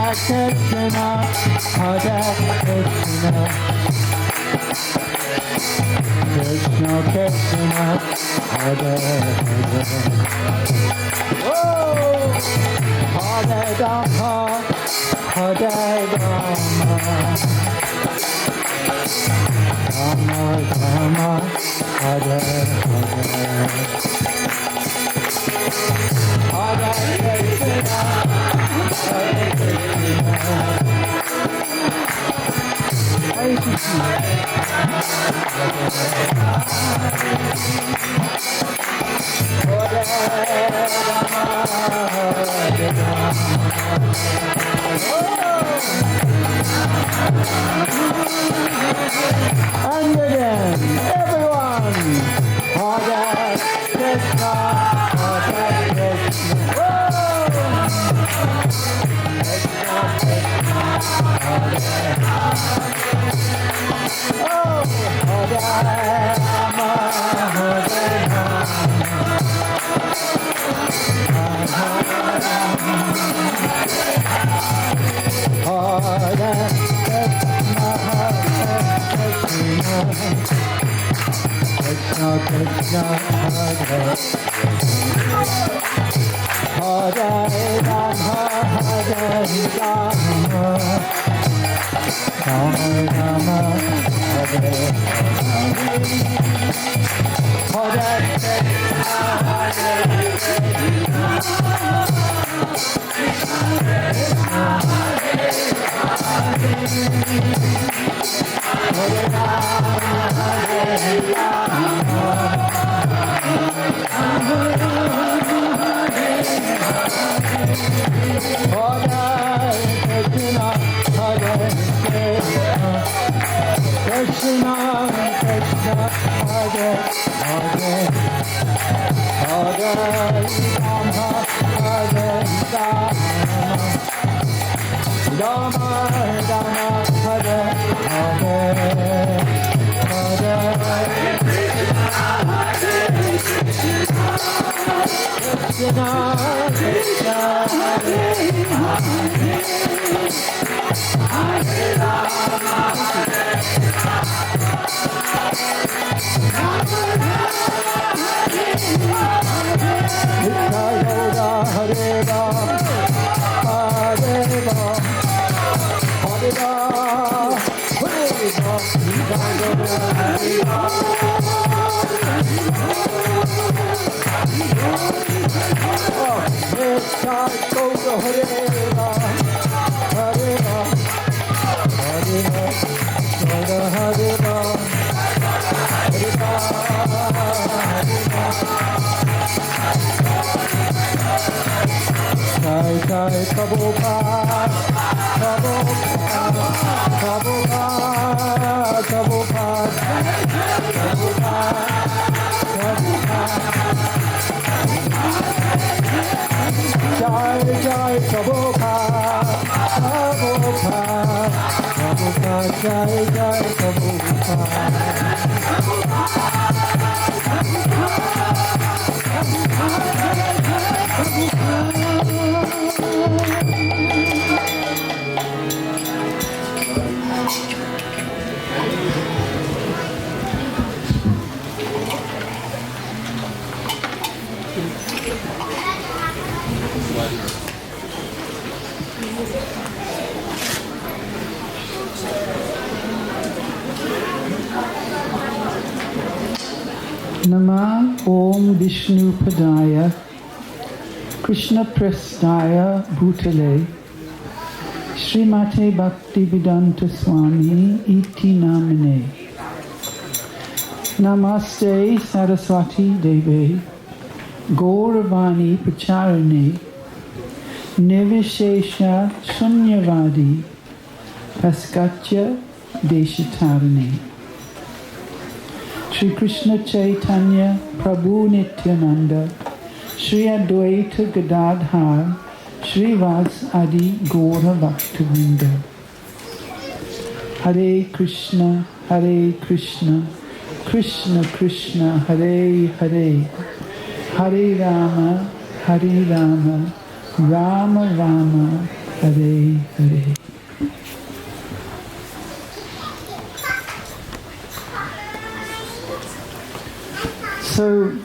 Krishna, Hare Krishna, Krishna Krishna, Hare Hare. Oh, Hare Rama, Hare Rama, Rama Rama, Hare Hare. Hare Krishna, Hare Krishna, Hare Krishna, Hare Rama, Hare Rama. And again, everyone, Hare Krishna, Hare Krishna, oh, Hare Rama, Hare Rama, Hare Krishna, Krishna, Hare Hare Rama, Hare Rama, Rama Rama, Hare Hare Krishna, Hare Krishna, Hare Rama, Hare Rama, Krishna Krishna, Hare Hare, Hare Rama, Hare Rama, Rama Rama, Hare Hare, Hare Krishna, Krishna, Hare Hare, Hare Rama, Hare Hare Rama, Hare Rama, Hare Rama, Hare Jai Jai Prabhupada, Prabhupada, Prabhupada, Prabhupada, Jai Jai Prabhupada, Prabhupada, Prabhupada, Jai Jai Prabhupada. Namah Om Vishnu Padaya Krishna Prestaya Bhutale Srimate Bhaktivedanta Swami Iti Namine Namaste Saraswati Deve Gauravani Pacharane Nivishesha Shunyavadi Paskatya Deshatarane Shri Krishna Chaitanya Prabhu Nityananda Shri Advaita Gadadhar Shri Vas Adi Gaura Bhaktivedanta. Hare Krishna, Krishna Krishna, Hare Hare, Hare Rama, Rama Rama, Hare, Hare. So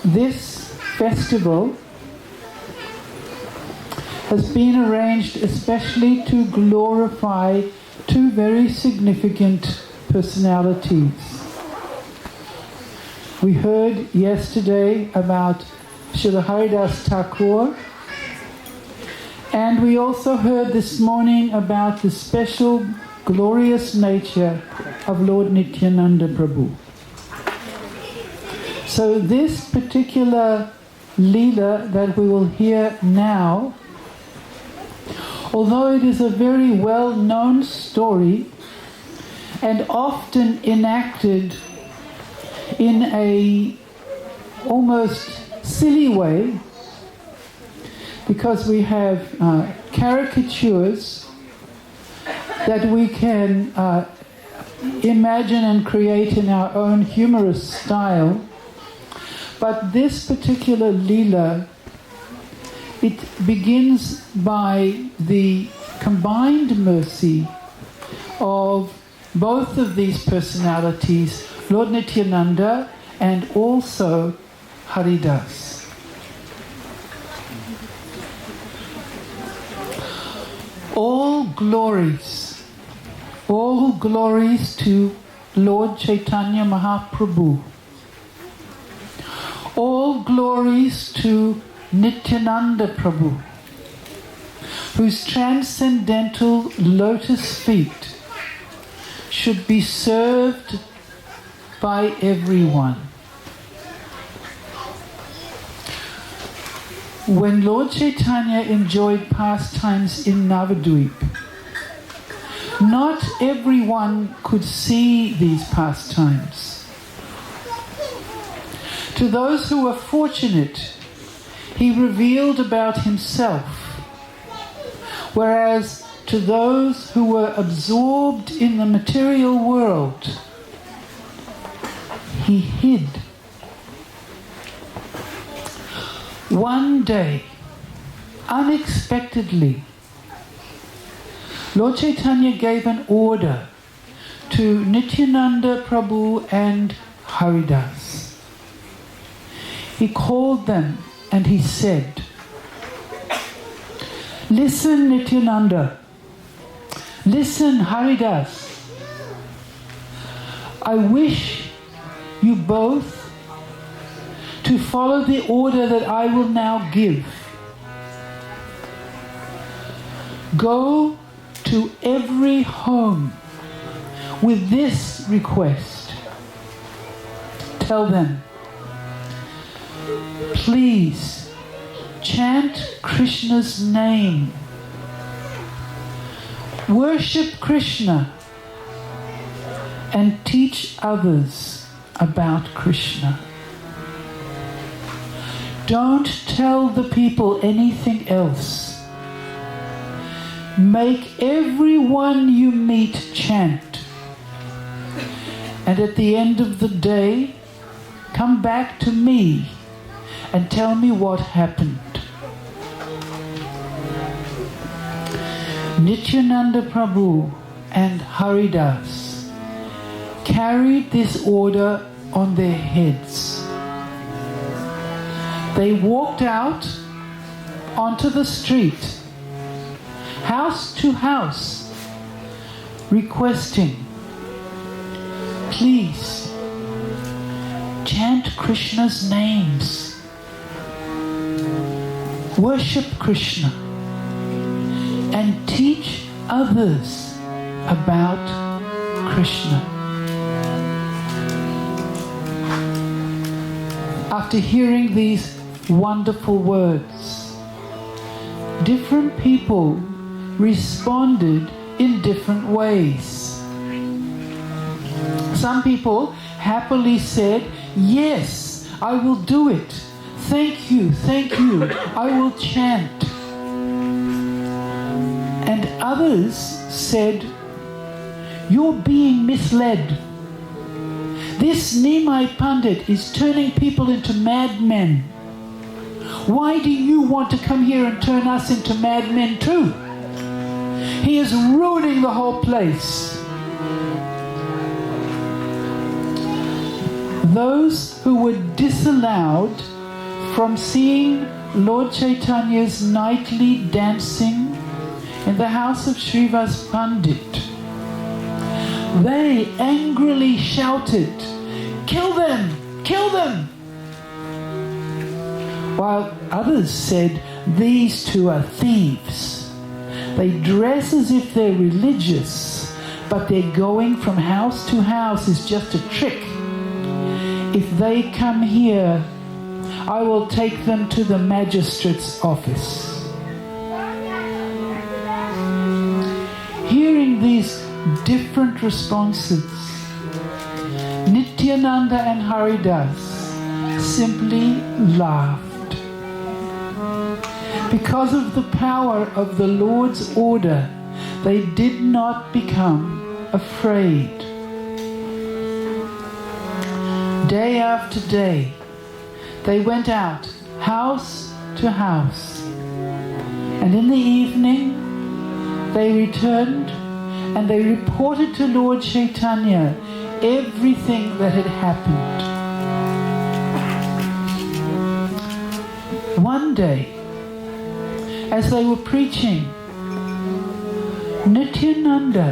this festival has been arranged especially to glorify two very significant personalities. We heard yesterday about Srila Haridas Thakur, and we also heard this morning about the special glorious nature of Lord Nityananda Prabhu. So this particular Leela that we will hear now, although it is a very well-known story and often enacted in a almost silly way, because we have caricatures that we can imagine and create in our own humorous style. But this particular Leela, it begins by the combined mercy of both of these personalities, Lord Nityananda and also Haridas. All glories to Lord Chaitanya Mahaprabhu. All glories to Nityananda Prabhu, whose transcendental lotus feet should be served by everyone. When Lord Chaitanya enjoyed pastimes in Navadvip, not everyone could see these pastimes. To those who were fortunate, he revealed about himself, whereas to those who were absorbed in the material world, he hid. One day, unexpectedly, Lord Chaitanya gave an order to Nityananda Prabhu and Haridas. He called them and he said, "Listen, Nityananda. Listen, Haridas. I wish you both to follow the order that I will now give. Go to every home with this request. Tell them, please chant Krishna's name. Worship Krishna and teach others about Krishna. Don't tell the people anything else. Make everyone you meet chant. And at the end of the day, come back to me and tell me what happened." Nityananda Prabhu and Haridas carried this order on their heads. They walked out onto the street, house to house, requesting, please chant Krishna's names, worship Krishna, and teach others about Krishna. After hearing these wonderful words, different people responded in different ways. Some people happily said, "Yes, I will do it. Thank you, I will chant." And others said, "You're being misled. This Nimai Pandit is turning people into madmen. Why do you want to come here and turn us into madmen too?" He is ruining the whole place. Those who were disallowed from seeing Lord Chaitanya's nightly dancing in the house of Srivas Pandit, they angrily shouted, "Kill them! Kill them!" While others said, "These two are thieves. They dress as if they're religious, but their going from house to house is just a trick. If they come here, I will take them to the magistrate's office." Hearing these different responses, Nityananda and Haridas simply laughed. Because of the power of the Lord's order, they did not become afraid. Day after day, they went out, house to house. And in the evening, they returned and they reported to Lord Chaitanya everything that had happened. One day, as they were preaching, Nityananda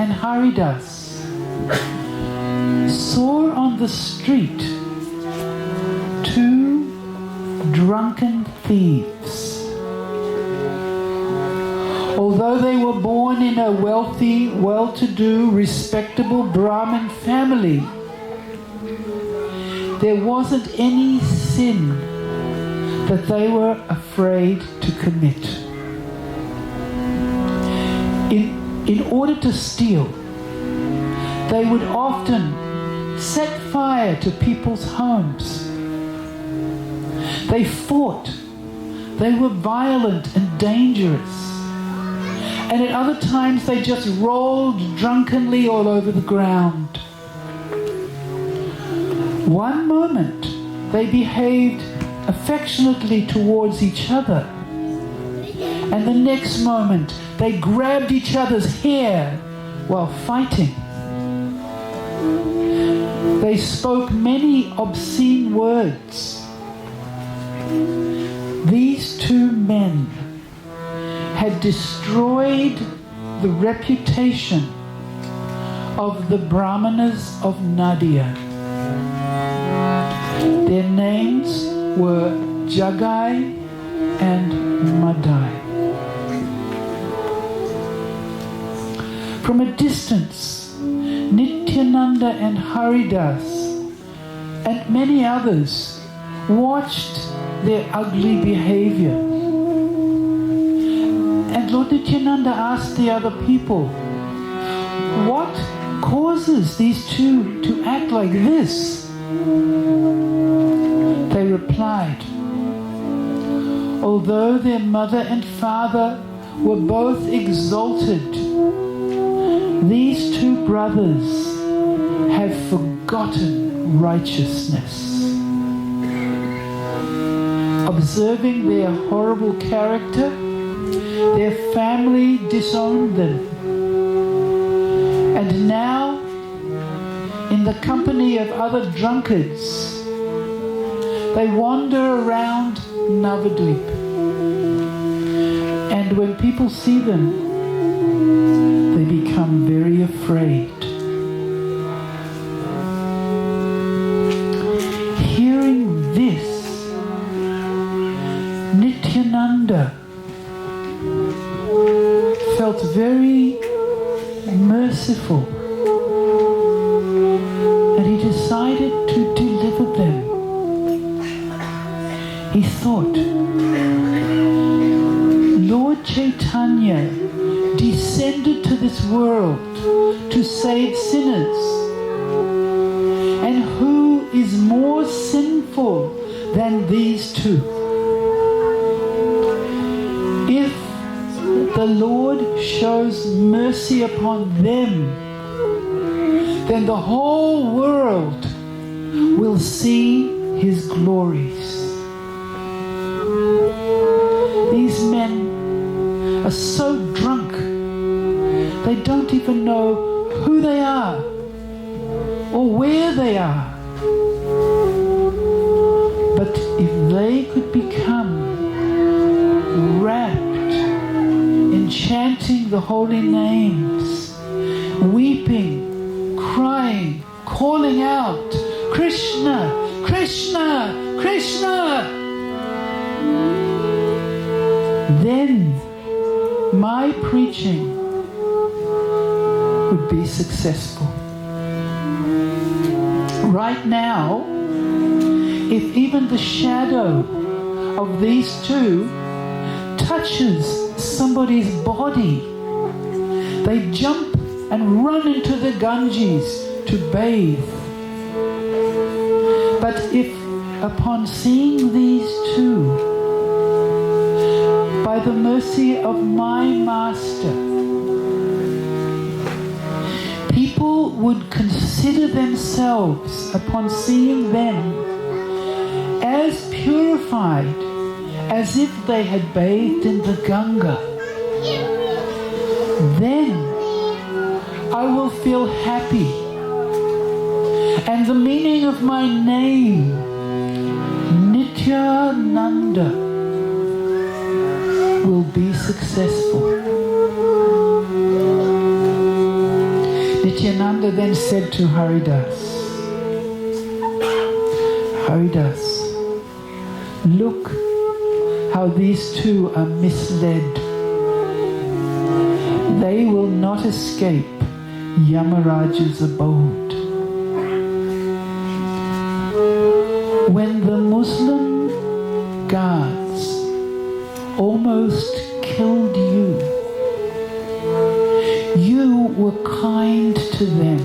and Haridas saw on the street two drunken thieves. Although they were born in a wealthy, well-to-do, respectable Brahmin family, there wasn't any sin that they were afraid to commit. In order to steal, they would often set fire to people's homes. They fought. They were violent and dangerous. And at other times they just rolled drunkenly all over the ground. One moment they behaved affectionately towards each other, and the next moment they grabbed each other's hair while fighting. They spoke many obscene words. These two men had destroyed the reputation of the Brahmanas of Nadia. Their names were Jagai and Madai. From a distance, Nityananda and Haridas and many others watched their ugly behavior. And Lord Nityananda asked the other people, "What causes these two to act like this?" They replied, "Although their mother and father were both exalted, these two brothers have forgotten righteousness. Observing their horrible character, their family disowned them. And now, in the company of other drunkards, they wander around Navadvip. And when people see them, they become very afraid." Hearing this, Nityananda felt very merciful, and he decided to deliver them. He thought, Lord Chaitanya descended to this world to save sinners, and who is more sinful than these two? If the Lord shows mercy upon them, then the whole world will see His glories. These men are so drunk they don't even know who they are or where they are. But if they could become wrapped in chanting the holy names, weeping, crying, calling out, Krishna, Krishna, Krishna, then my preaching would be successful. Right now, if even the shadow of these two touches somebody's body, they jump and run into the Ganges to bathe. But if upon seeing these two, by the mercy of my Master, people would consider themselves upon seeing them as purified as if they had bathed in the Ganga, then I will feel happy, and the meaning of my name, Nityananda, will be successful. Nityananda then said to Haridas, Haridas, look how these two are misled. They will not escape Yamaraja's abode. When the Muslim guards almost killed you, you were kind to them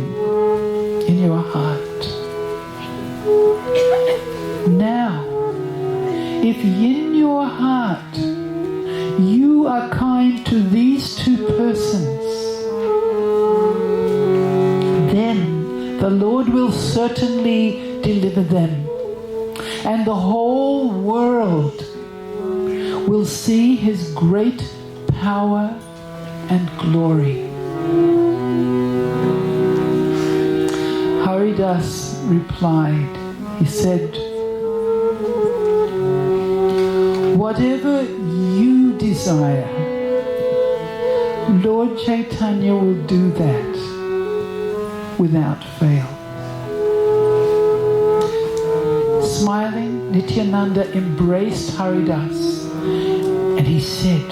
in your heart. Now, if in your heart you are kind to these two persons, then the Lord will certainly deliver them, and the whole world will see His great power and glory. Haridas replied, he said, whatever you desire, Lord Chaitanya will do that without fail. Smiling, Nityananda embraced Haridas and he said,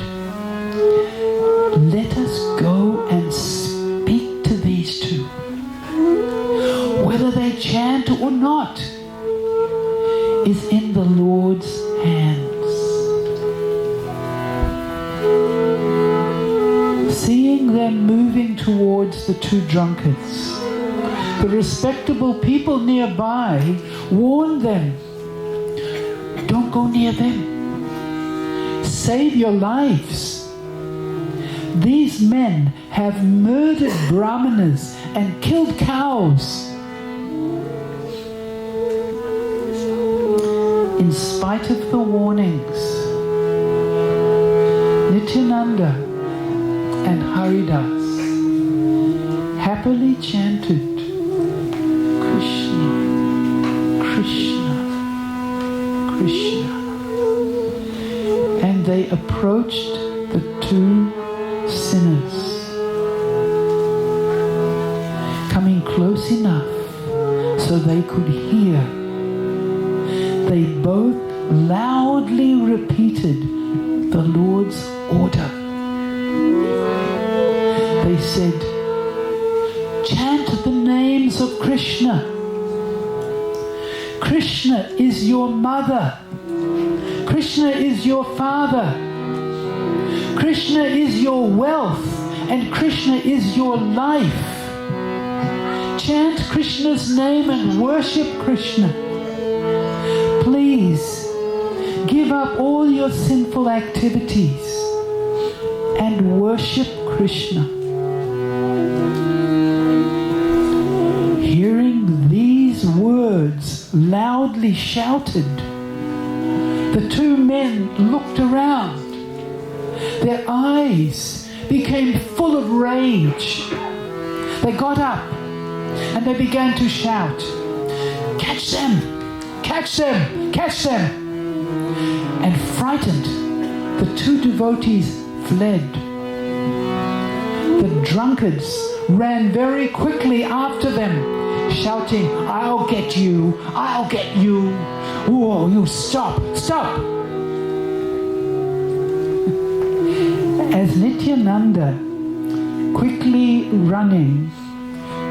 let us go and speak to these two. Whether they chant or not is in the Lord's hands. Seeing them moving towards the two drunkards, the respectable people nearby warned them, don't go near them. Save your lives. These men have murdered brahmanas and killed cows. In spite of the warnings, Nityananda and Haridas happily chanted Krishna, Krishna, Krishna. And they approached the two sinners, coming close enough so they could hear. They both loudly repeated the Lord's order. They said, chant the names of Krishna. Krishna is your mother. Krishna is your father. Krishna is your wealth, and Krishna is your life. Chant Krishna's name and worship Krishna. Please give up all your sinful activities and worship Krishna. Hearing these words loudly shouted, the two men looked around. Their eyes became full of rage. They got up and they began to shout, "Catch them! Catch them! Catch them!" And frightened, the two devotees fled. The drunkards ran very quickly after them, shouting, "I'll get you! I'll get you! Whoa, you stop! Stop!" As Nityananda, quickly running,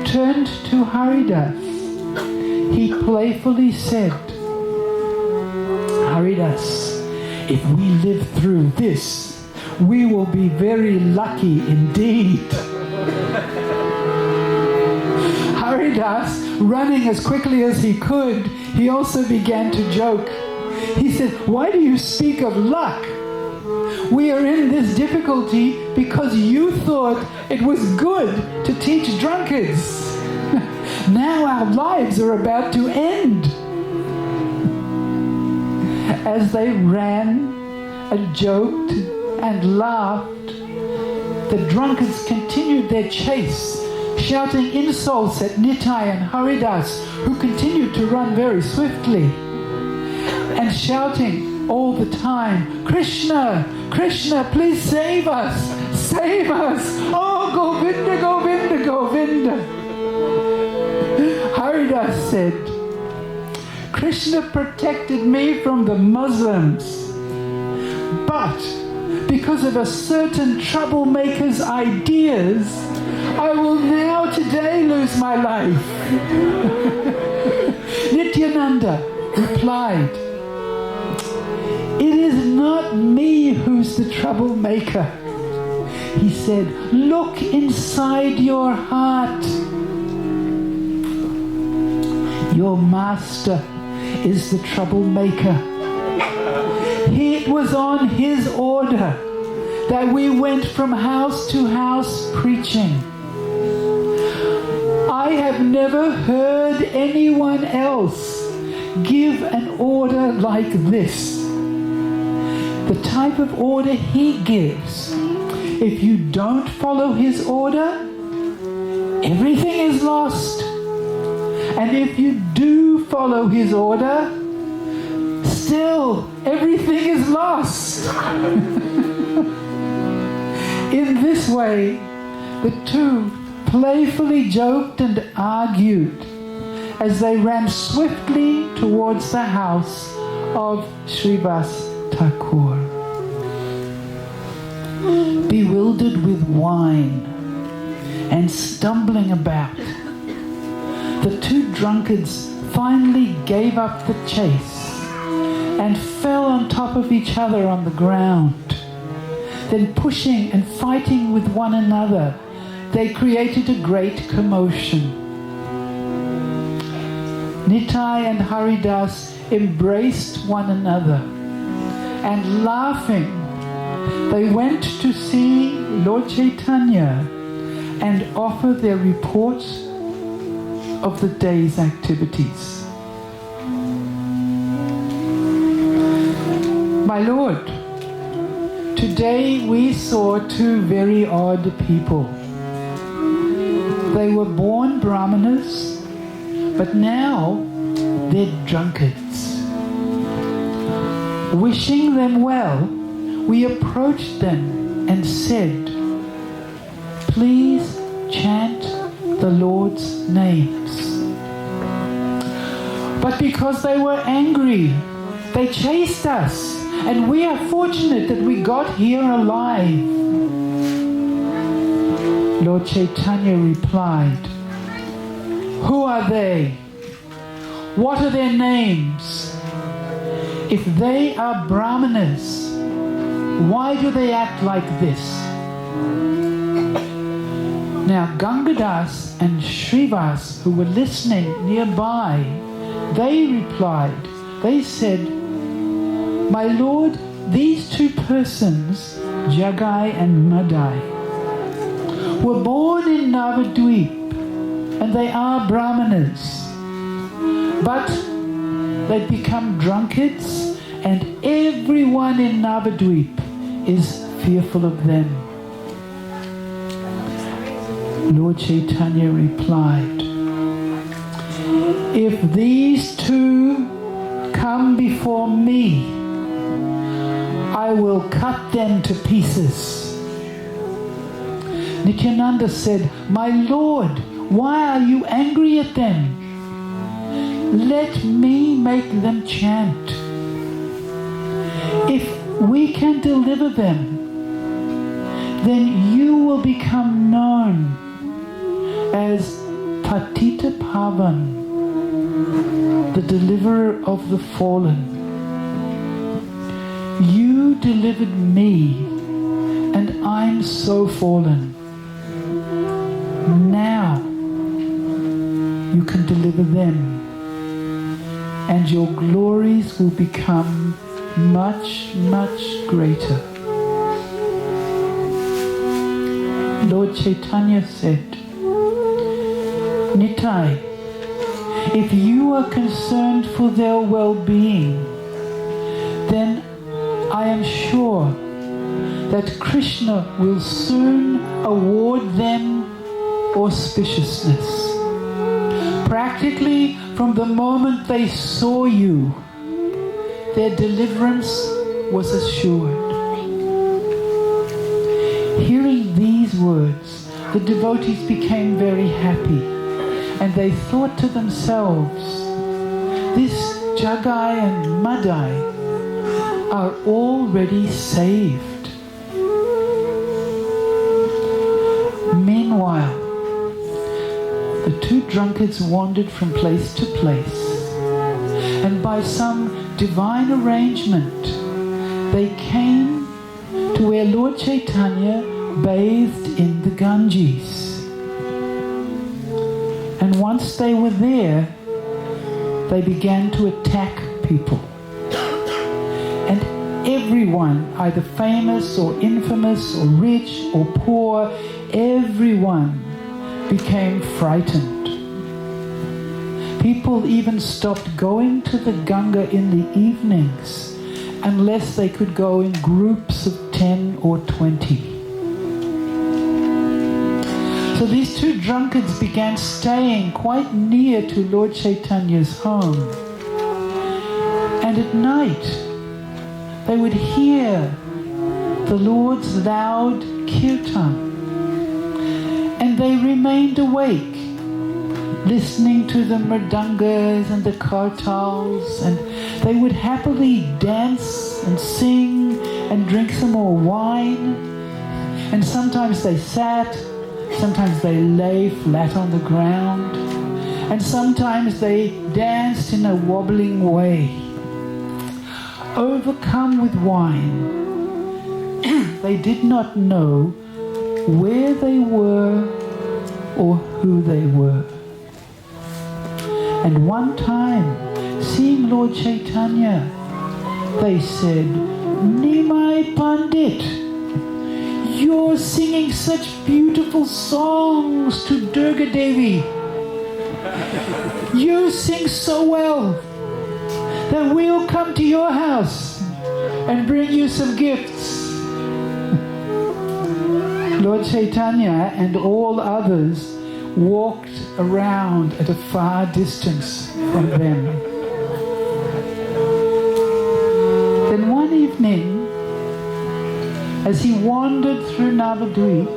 turned to Haridas, he playfully said, "Haridas, if we live through this, we will be very lucky indeed." Haridas, running as quickly as he could, he also began to joke. He said, "Why do you speak of luck? We are in this difficulty because you thought it was good to teach drunkards. Now our lives are about to end." As they ran and joked and laughed, the drunkards continued their chase, shouting insults at Nitai and Haridas, who continued to run very swiftly, and shouting all the time, "Krishna, Krishna, please save us, save us, oh Govinda, Govinda, Govinda." Haridas said, "Krishna protected me from the Muslims, but because of a certain troublemaker's ideas, I will now today lose my life." Nityananda replied, "It is not me who's the troublemaker." He said, "Look inside your heart. Your master is the troublemaker. It was on his order that we went from house to house preaching. I have never heard anyone else give an order like this. The type of order he gives. If you don't follow his order, everything is lost. And if you do follow his order, still everything is lost." In this way, the two playfully joked and argued as they ran swiftly towards the house of Srivas Thakur. Bewildered with wine and stumbling about, the two drunkards finally gave up the chase and fell on top of each other on the ground. Then pushing and fighting with one another, they created a great commotion. Nitai and Haridas embraced one another, and laughing, they went to see Lord Chaitanya and offer their reports of the day's activities. "My Lord, today we saw two very odd people. They were born brahmanas, but now they're drunkards. Wishing them well, we approached them and said, 'Please chant the Lord's names.' But because they were angry, they chased us, and we are fortunate that we got here alive." Lord Chaitanya replied, "Who are they? What are their names? If they are brahmanas, why do they act like this?" Now Gangadas and Srivas, who were listening nearby, they replied, they said, "My Lord, these two persons, Jagai and Madai, were born in Navadvip, and they are brahmanas. But they become drunkards, and everyone in Navadvip is fearful of them. Lord Chaitanya replied, if these two come before me, I will cut them to pieces. Nityananda said, my Lord, why are you angry at them? Let me make them chant. If we can deliver them, then you will become known as Patita Pavan, the deliverer of the fallen. You delivered me, and I'm so fallen. Now you can deliver them, and your glories will become much, much greater. Lord Chaitanya said, Nitai, if you are concerned for their well-being, then I am sure that Krishna will soon award them auspiciousness. Practically, from the moment they saw you, their deliverance was assured. Hearing these words, the devotees became very happy, and they thought to themselves, this Jagai and Madai are already saved. Meanwhile, the two drunkards wandered from place to place, and by some divine arrangement, they came to where Lord Chaitanya bathed in the Ganges. And once they were there, they began to attack people. And everyone, either famous or infamous or rich or poor, everyone became frightened. People even stopped going to the Ganga in the evenings unless they could go in groups of 10 or 20. So these two drunkards began staying quite near to Lord Chaitanya's home. And at night, they would hear the Lord's loud Kirtan. And they remained awake, listening to the mridangas and the kartals, and they would happily dance and sing and drink some more wine. And sometimes they sat, sometimes they lay flat on the ground, and sometimes they danced in a wobbling way. Overcome with wine, they did not know where they were or who they were. And one time, seeing Lord Chaitanya, they said, Nimai Pandit, you're singing such beautiful songs to Durga Devi. You sing so well that we'll come to your house and bring you some gifts. Lord Chaitanya and all others walked around at a far distance from them. Then one evening, as he wandered through Navadvip,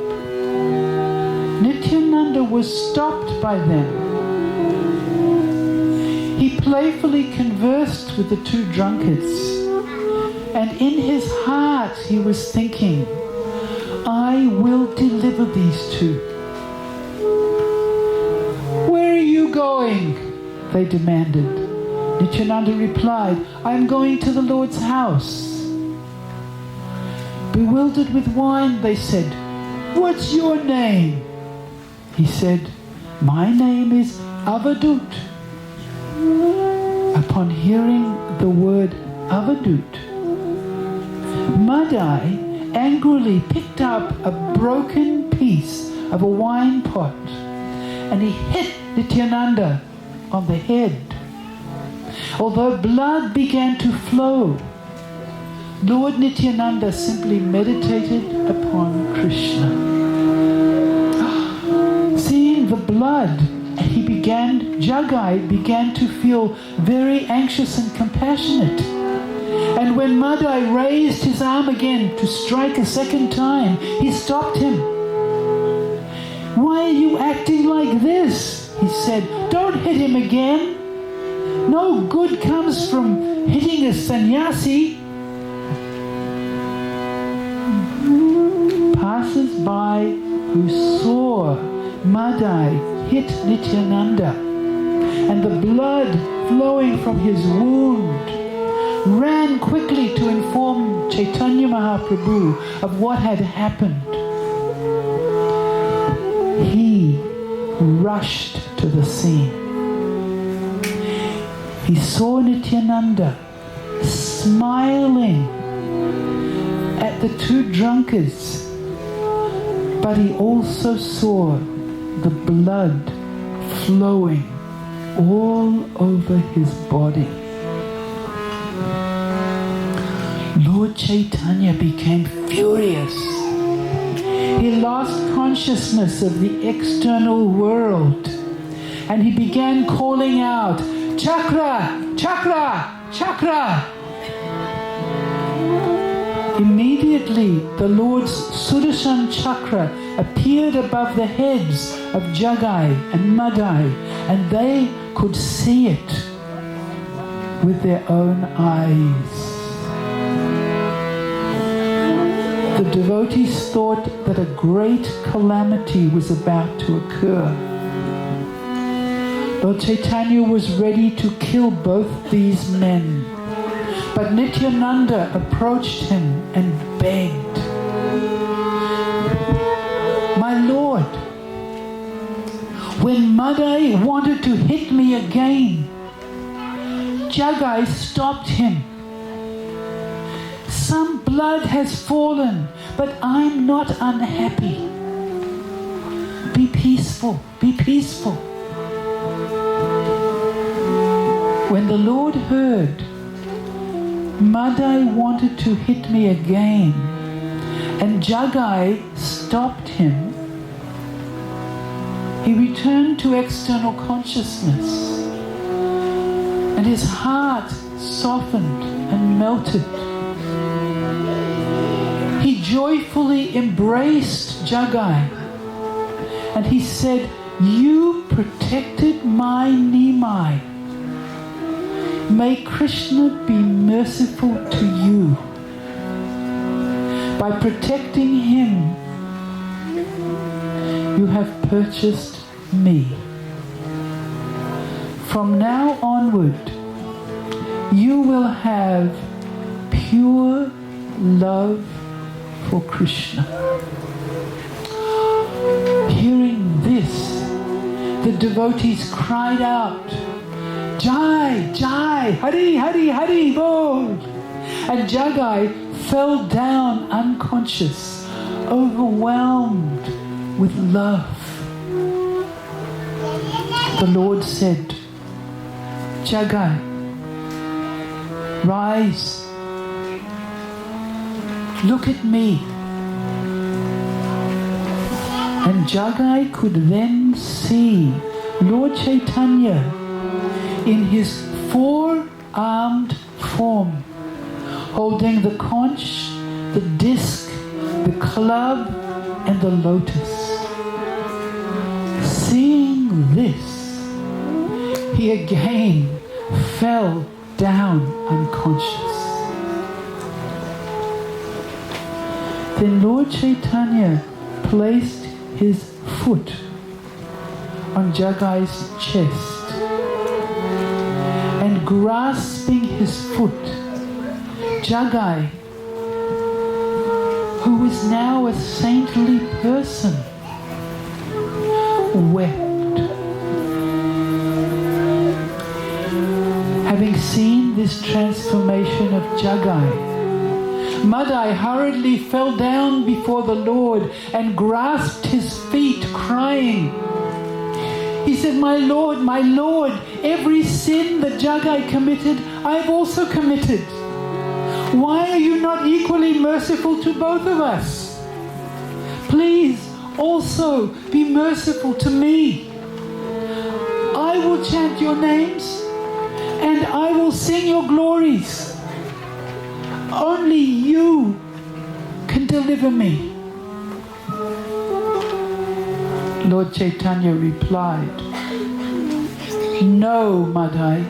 Nityananda was stopped by them. He playfully conversed with the two drunkards, and in his heart he was thinking, I will deliver these two. Where are you going? They demanded. Nityananda replied, I am going to the Lord's house. Bewildered with wine, they said, what's your name? He said, my name is Avadut. Upon hearing the word Avadut, Madai angrily picked up a broken piece of a wine pot and he hit Nityananda on the head. Although blood began to flow, Lord Nityananda simply meditated upon Krishna. Seeing the blood, Jagai began to feel very anxious and compassionate. And when Madai raised his arm again to strike a second time, he stopped him. "Why are you acting like this?" he said. "Don't hit him again. No good comes from hitting a sannyasi." Passers-by who saw Madai hit Nityananda and the blood flowing from his wound ran quickly to inform Chaitanya Mahaprabhu of what had happened. He rushed to the scene. He saw Nityananda smiling at the two drunkards, but he also saw the blood flowing all over his body. Lord Chaitanya became furious. He lost consciousness of the external world and he began calling out, "Chakra! Chakra! Chakra!" Immediately, the Lord's Sudarshan chakra appeared above the heads of Jagai and Madai, and they could see it with their own eyes. The devotees thought that a great calamity was about to occur. Lord Chaitanya was ready to kill both these men. But Nityananda approached him and begged, "My Lord, when Madai wanted to hit me again, Jagai stopped him. Some blood has fallen, but I'm not unhappy. Be peaceful, be peaceful." When the Lord heard Madai wanted to hit me again, and Jagai stopped him, he returned to external consciousness, and his heart softened and melted. He joyfully embraced Jagai, and he said, "You protected my Nimai. May Krishna be merciful to you. By protecting him, you have purchased me. From now onward, you will have pure love for Krishna." Hearing this, the devotees cried out, "Jai, Jai, Hari, Hari, Hari, Bol!" And Jagai fell down unconscious, overwhelmed with love. The Lord said, "Jagai, rise, look at me." And Jagai could then see Lord Chaitanya in his four-armed form, holding the conch, the disc, the club, and the lotus. Seeing this, he again fell down unconscious. Then Lord Chaitanya placed his foot on Jagai's chest, and grasping his foot, Jagai, who was now a saintly person, wept. Having seen this transformation of Jagai, Madai hurriedly fell down before the Lord and grasped his feet, crying. He said, my Lord, every sin that Jagai committed, I've also committed. Why are you not equally merciful to both of us? Please also be merciful to me. I will chant your names and I will sing your glories. Only you can deliver me. Lord Chaitanya replied, no, Madai,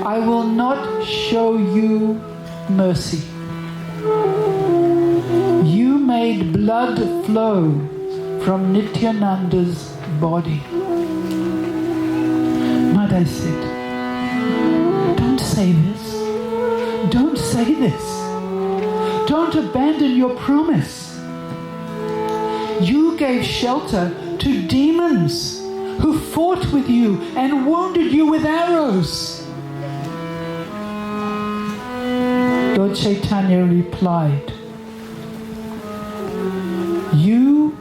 I will not show you mercy. You made blood flow from Nityananda's body. Madai said, don't say this. Don't say this. Don't abandon your promise. You gave shelter to demons who fought with you and wounded you with arrows. Lord Chaitanya replied, you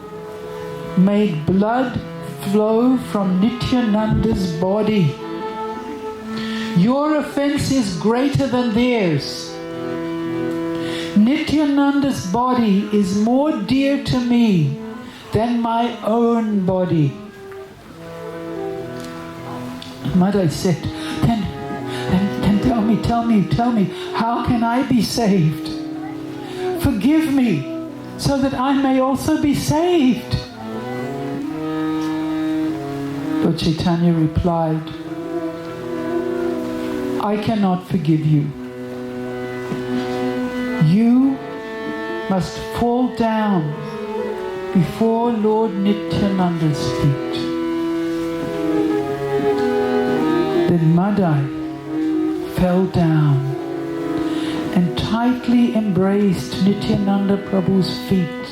made blood flow from Nityananda's body. Your offense is greater than theirs. Nityananda's body is more dear to me than my own body. Madai said, then tell me, how can I be saved? Forgive me so that I may also be saved. Lord Chaitanya replied, I cannot forgive you. You must fall down before Lord Nityananda's feet. Then Madai fell down and tightly embraced Nityananda Prabhu's feet.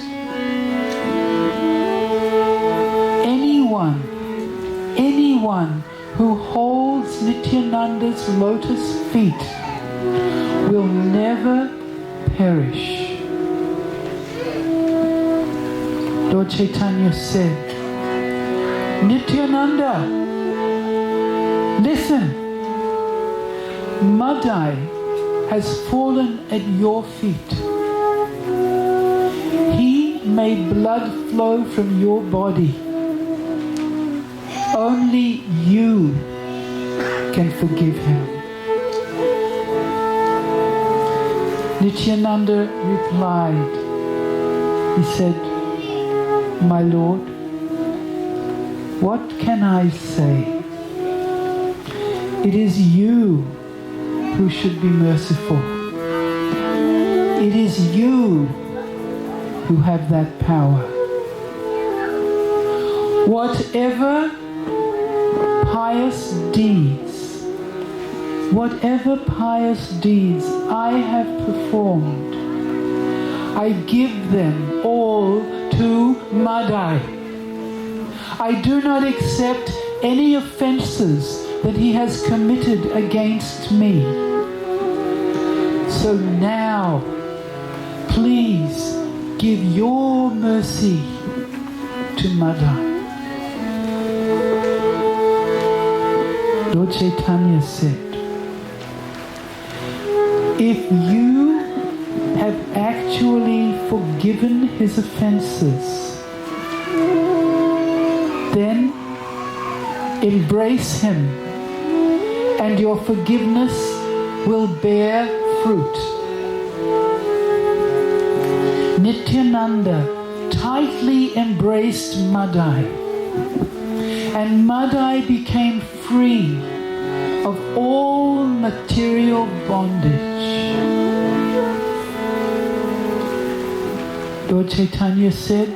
Anyone who holds Nityananda's lotus feet will never perish. Lord Chaitanya said, Nityananda, listen. Madai has fallen at your feet. He made blood flow from your body. Only you can forgive him. Nityananda replied, he said, my Lord, what can I say? It is you who should be merciful. It is you who have that power. Whatever pious deeds I have performed, I give them all to Madai. I do not accept any offenses that he has committed against me. So now, please give your mercy to Madai. Lord Chaitanya said, if you have actually forgiven his offenses, then embrace him, and your forgiveness will bear fruit. Nityananda tightly embraced Madai, and Madai became free of all material bondage. Lord Chaitanya said,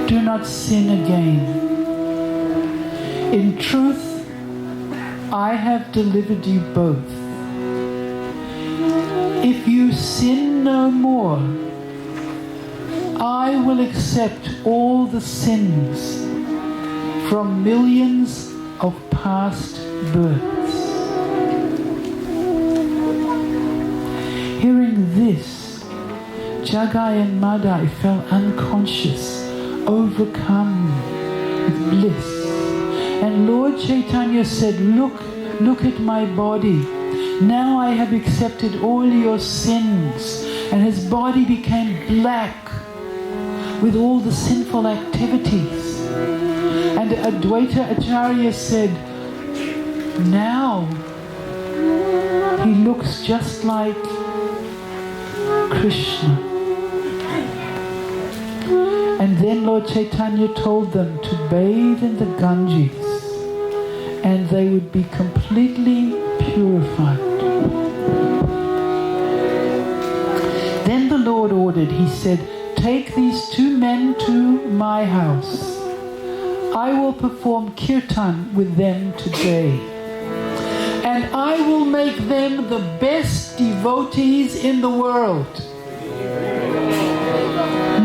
do not sin again. In truth, I have delivered you both. If you sin no more, I will accept all the sins from millions of past births. Hearing this, Jagai and Madai fell unconscious, overcome with bliss. And Lord Chaitanya said, look, look at my body. Now I have accepted all your sins. And his body became black with all the sinful activities. And Advaita-acharya said, now he looks just like Krishna. And then Lord Chaitanya told them to bathe in the Ganges and they would be completely purified. Then the Lord ordered, he said, take these two men to my house. I will perform Kirtan with them today. And I will make them the best devotees in the world.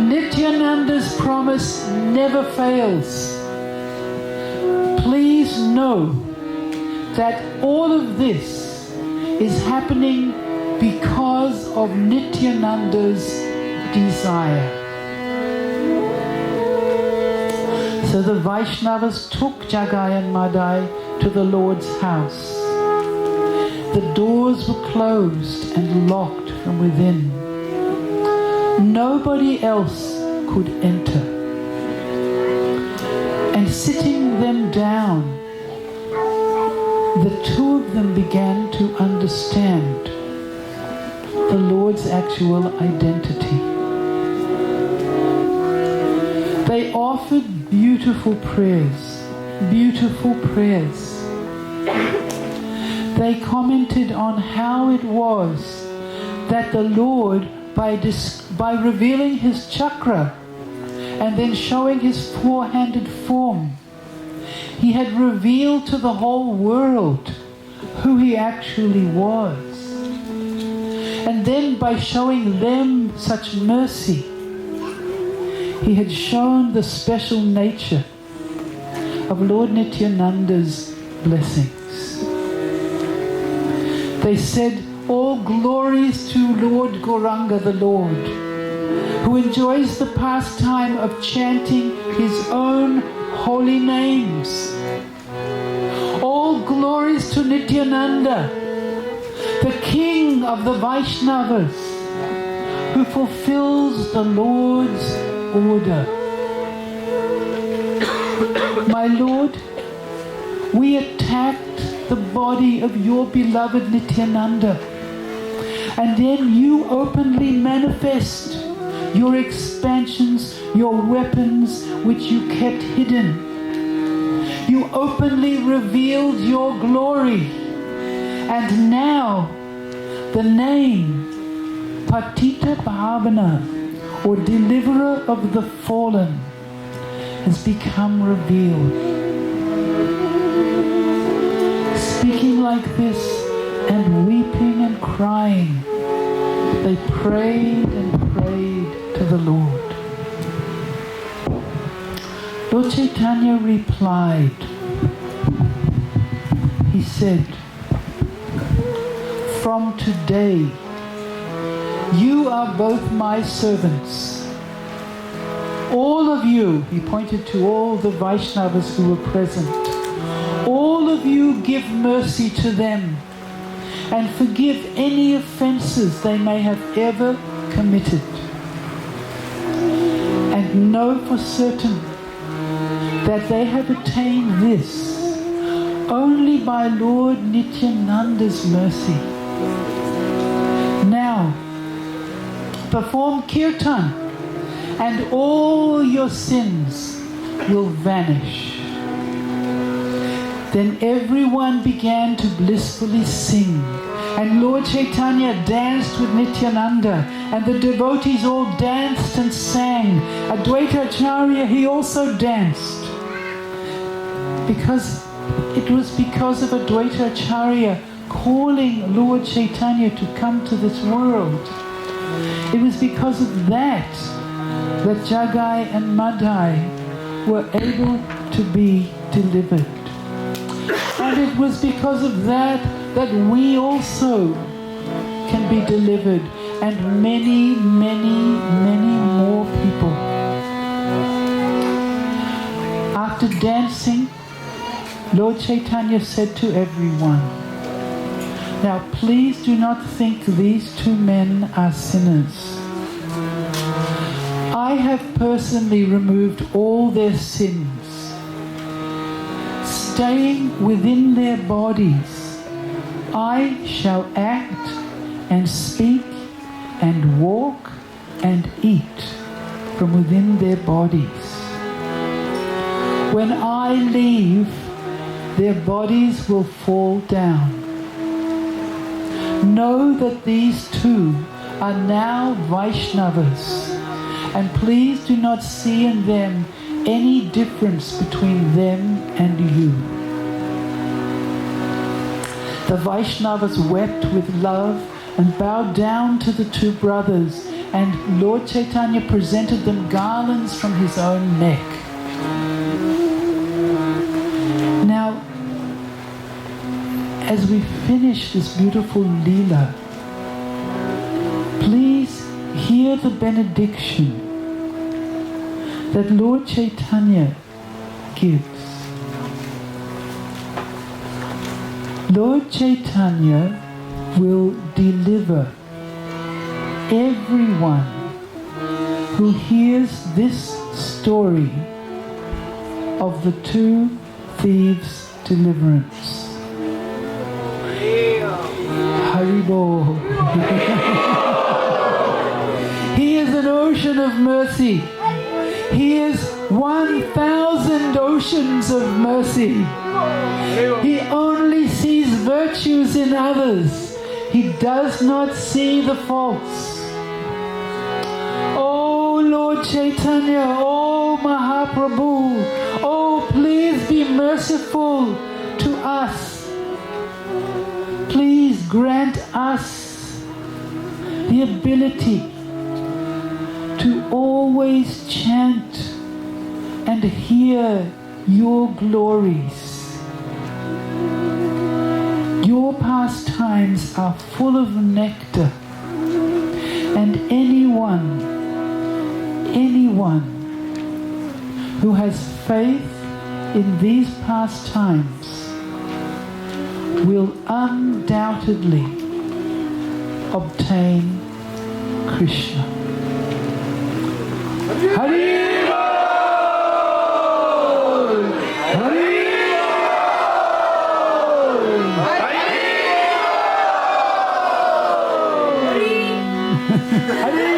Nityananda's promise never fails. Please know that all of this is happening because of Nityananda's desire. So the Vaishnavas took Jagattarini Mataji to the Lord's house. The doors were closed and locked from within. Nobody else could enter. And sitting them down, the two of them began to understand the Lord's actual identity. They offered beautiful prayers, beautiful prayers. They commented on how it was that the Lord, by revealing his chakra and then showing his four-handed form, he had revealed to the whole world who he actually was. And then by showing them such mercy, he had shown the special nature of Lord Nityananda's blessings. They said, all glories to Lord Gauranga, the Lord, who enjoys the pastime of chanting his own holy names. All glories to Nityananda, the king of the Vaishnavas, who fulfills the Lord's order. My Lord, we attacked the body of your beloved Nityananda, and then you openly manifest your expansions, your weapons which you kept hidden. You openly revealed your glory, and now the name Patita Pavana, or deliverer of the fallen, has become revealed. Speaking like this and weeping and crying, they prayed and prayed to the Lord. Lord Chaitanya replied. He said, from today, you are both my servants. All of you, he pointed to all the Vaishnavas who were present, all of you give mercy to them and forgive any offenses they may have ever committed. And know for certain that they have attained this only by Lord Nityananda's mercy. Now, perform Kirtan and all your sins will vanish. Then everyone began to blissfully sing, and Lord Chaitanya danced with Nityananda, and the devotees all danced and sang. Advaita-acharya, he also danced. It was because of Advaita-acharya calling Lord Chaitanya to come to this world. It was because of that Jagai and Madai were able to be delivered. And it was because of that we also can be delivered, and many, many, many more people. After dancing, Lord Chaitanya said to everyone, "Now please do not think these two men are sinners. I have personally removed all their sins. Staying within their bodies, I shall act and speak and walk and eat from within their bodies. When I leave, their bodies will fall down. Know that these two are now Vaishnavas, and please do not see in them any difference between them and you." The Vaishnavas wept with love and bowed down to the two brothers, and Lord Chaitanya presented them garlands from his own neck. Now, as we finish this beautiful Leela, please hear the benediction that Lord Chaitanya gives. Lord Chaitanya will deliver everyone who hears this story of the two thieves' deliverance. Haribo. He is an ocean of mercy. He is 1,000 oceans of mercy. He only sees virtues in others. He does not see the faults. Oh Lord Chaitanya, oh Mahaprabhu, oh please be merciful to us. Please grant us the ability to always chant and hear your glories. Your pastimes are full of nectar, and anyone who has faith in these pastimes will undoubtedly obtain Krishna. Hare Bol! Hare Hare!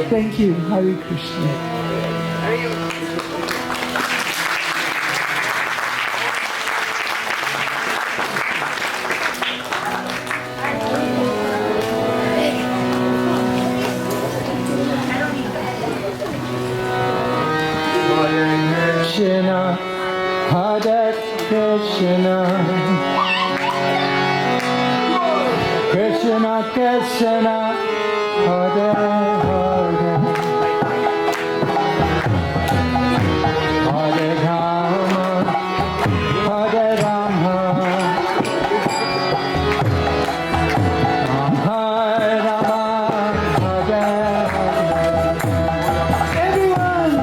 Thank you. Hare Krishna. Krishna, Hare Krishna, Krishna Krishna, Hare Hare, Hare Rama, Hare Rama, Hare Rama, Hare Everyone!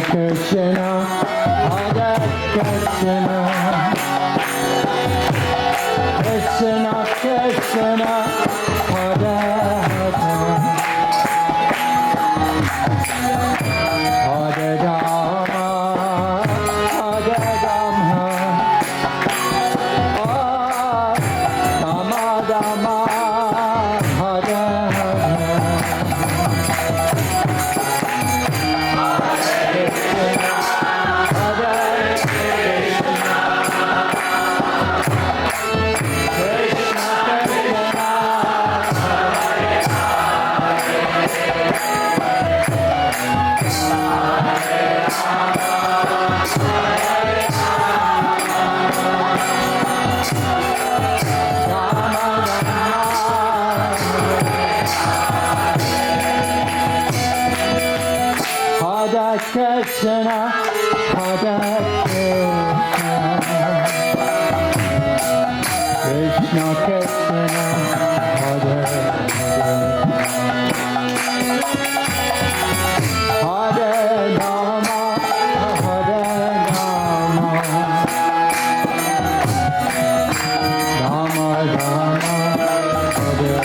Krishna, Hare Krishna, Krishna Krishna, Hare Hare, Hare Rama, Hare Rama, Rama Rama, Hare Hare. Hare Krishna, Hare Hare Rama, Hare Rama, Rama Rama, Hare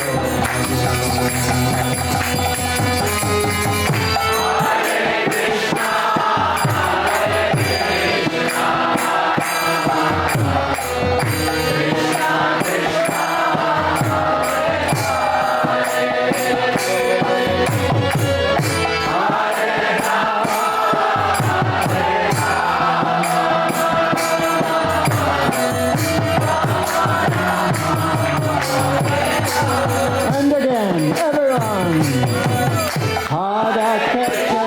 And again, everyone. Hare Krishna.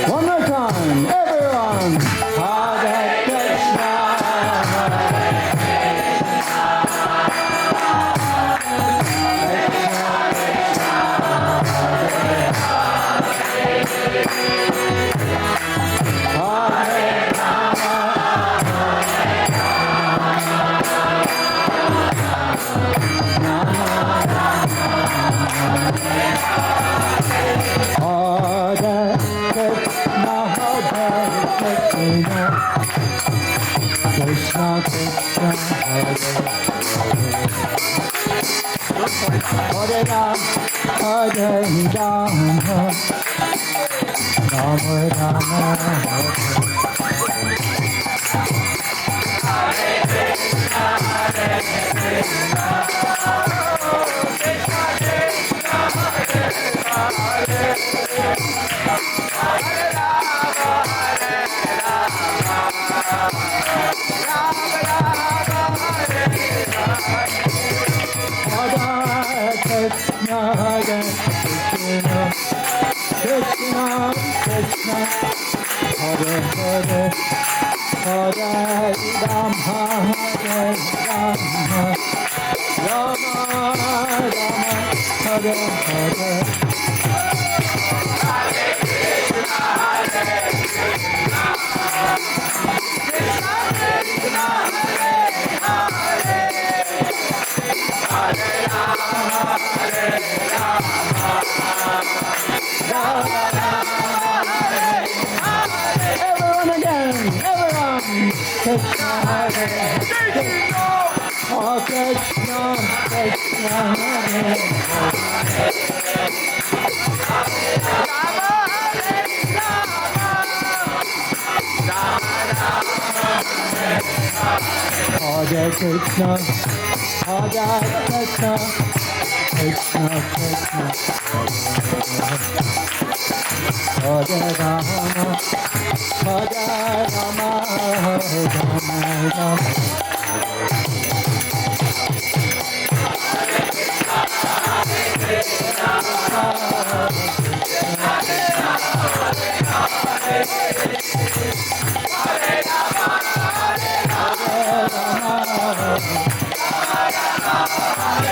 One more time, everyone. Hare Krishna. Hare Hare Krishna, Hare Krishna, Krishna Krishna, Hare Hare Ram, Hare Ram, Ram Ram, Hare Hare Krishna, Hare Krishna, Krishna Krishna, Hare Hare, Hare Rama, Hare Rama, Rama Rama, Hare Hare. Everyone again, everyone. Krishna, Hare Krishna, oh Krishna, Krishna, Hare Hare Krishna, Hare Krishna, Krishna Krishna, Hare Rama, Hare Rama, Rama Rama.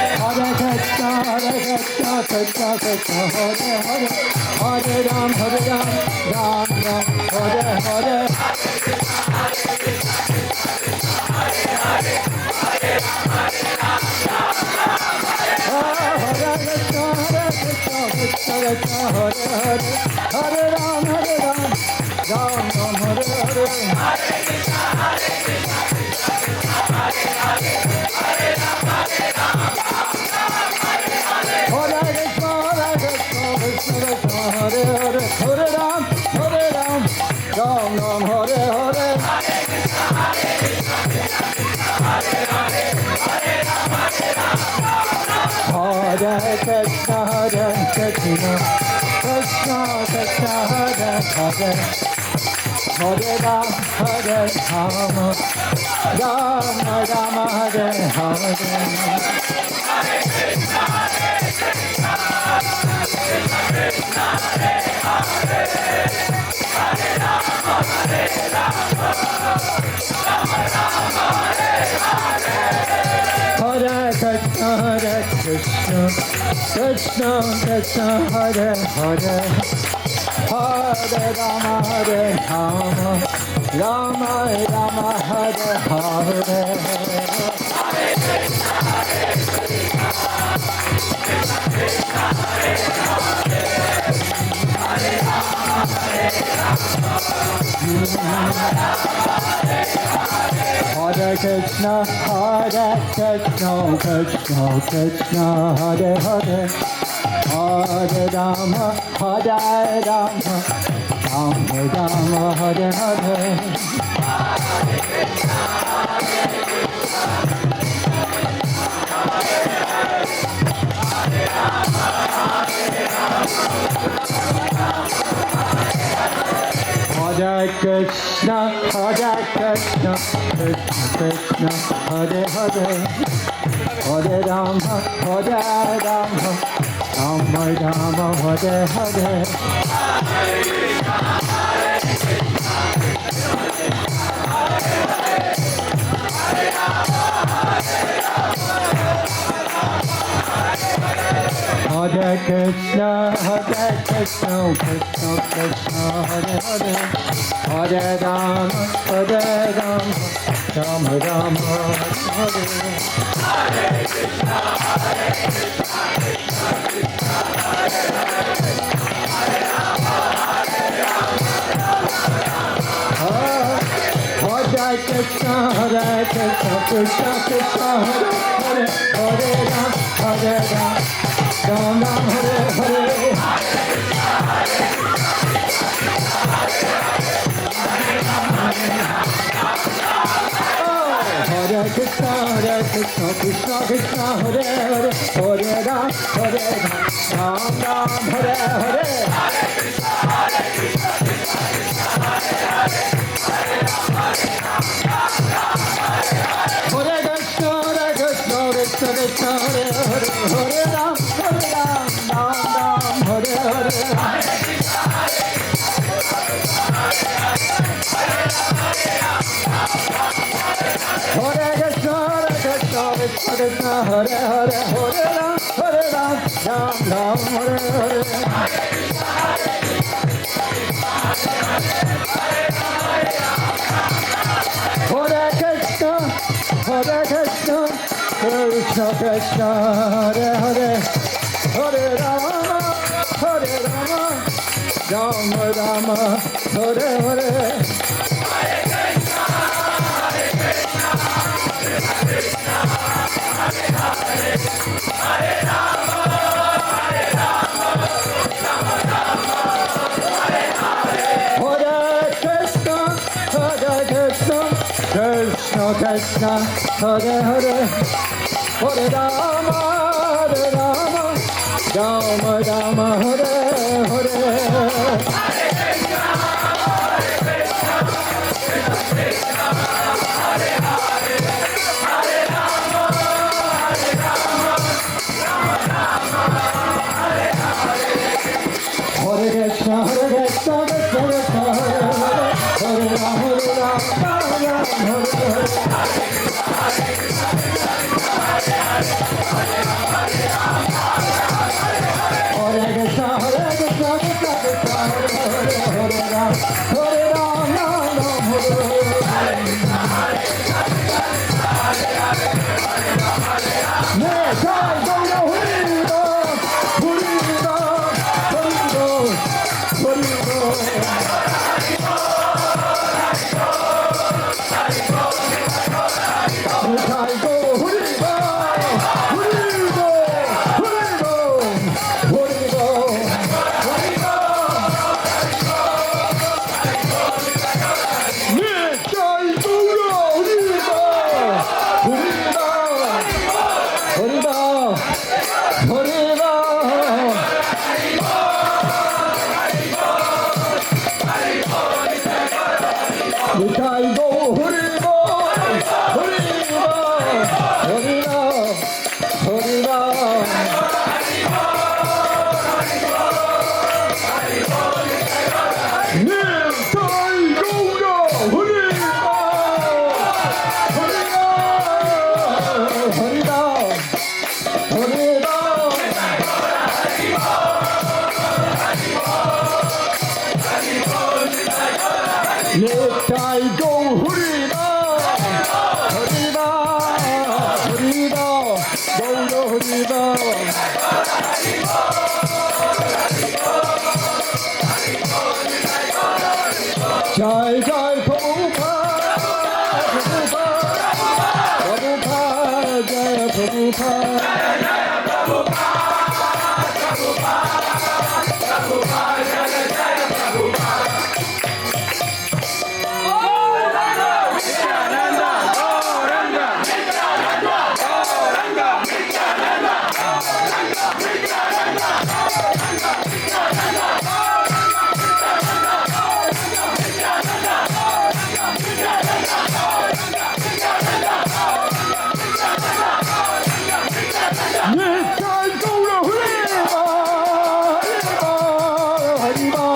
Hare Krishna, Krishna Krishna, Hare Hare, Hare Ram, Ram Ram, Hare Hare. Hare Krishna, Krishna Krishna, Hare Hare, Hare Ram, Ram Ram, Hare Hare. Hare Hare, Hare Ram, Ram Ram, Hare Hare. Hare Krishna, Krishna Krishna, Hare Hare, Hare Ram, Ram Ram, Hare Hare. Krishna Krishna Hare Hare Hare Rama Hare Rama Rama Rama Hare Hare Hare Krishna Krishna Krishna Hare Hare Hare Rama Rama Rama Hare Hare Hare Krishna Krishna Krishna Hare Hare Hare Rama Rama Rama Hare Hare Hare Krishna Krishna Krishna Hare Hare Hare Rama Rama Rama Hare Hare Krishna Krishna Krishna Hare Hare Hare Rama Hare Hare Hare Krishna Krishna Krishna Hare Hare Hare Ram Hare Hare Krishna Hare Hare Hare Ram Hare Hare Hare Krishna Krishna Hare Hare Hare Ram Ram Hare Hare Hare Krishna Krishna Krishna Hare Hare Hare Rama Rama Rama Hare Hare Krishna Krishna Hare Hare Hare Rama Rama Rama Hare Hare Hare Krishna Krishna Krishna Hare Hare Hare Rama Hare Nitai go Hurida, Hurida, Hurida, go Hurida. Jai Jai Prabhupada, Prabhupada, Jai Prabhupada. Haribo.